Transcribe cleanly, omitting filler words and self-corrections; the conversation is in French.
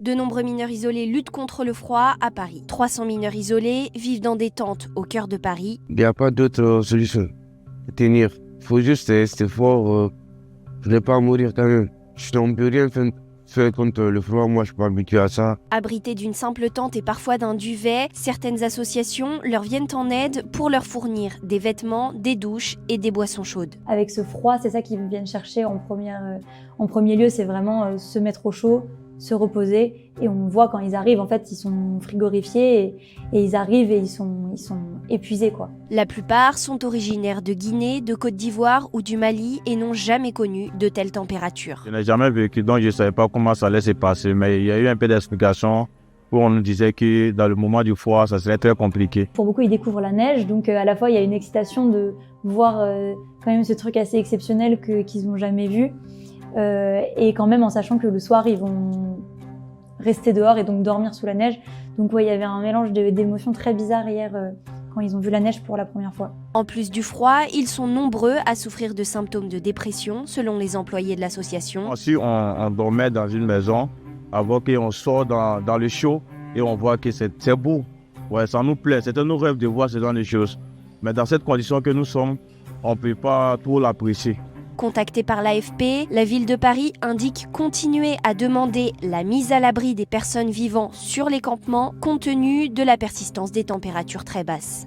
De nombreux mineurs isolés luttent contre le froid à Paris. 300 mineurs isolés vivent dans des tentes au cœur de Paris. Il n'y a pas d'autre solution. Tenir. Il faut juste rester fort. Je ne vais pas mourir quand même. Je ne peux rien faire contre le froid. Moi, je suis pas habitué à ça. Abrités d'une simple tente et parfois d'un duvet, certaines associations leur viennent en aide pour leur fournir des vêtements, des douches et des boissons chaudes. Avec ce froid, c'est ça qu'ils viennent chercher en premier lieu, c'est vraiment se mettre au chaud, se reposer. Et on voit quand ils arrivent, en fait, ils sont frigorifiés et ils arrivent et ils sont épuisés, quoi. La plupart sont originaires de Guinée, de Côte d'Ivoire ou du Mali et n'ont jamais connu de telles températures. Je n'ai jamais vécu, donc je ne savais pas comment ça allait se passer, mais il y a eu un peu d'explication où on nous disait que dans le moment du froid, ça serait très compliqué. Pour beaucoup, ils découvrent la neige, donc à la fois, il y a une excitation de voir quand même ce truc assez exceptionnel qu'ils n'ont jamais vu. Et quand même en sachant que le soir, ils vont rester dehors et donc dormir sous la neige. Donc ouais, il y avait un mélange d'émotions très bizarres hier quand ils ont vu la neige pour la première fois. En plus du froid, ils sont nombreux à souffrir de symptômes de dépression, selon les employés de l'association. Si on dormait dans une maison, avant qu'on sorte dans le chaud et on voit que c'est beau, ouais, ça nous plaît, c'est un nos rêve de voir ce genre de choses. Mais dans cette condition que nous sommes, on ne peut pas trop l'apprécier. Contactée par l'AFP, la ville de Paris indique continuer à demander la mise à l'abri des personnes vivant sur les campements compte tenu de la persistance des températures très basses.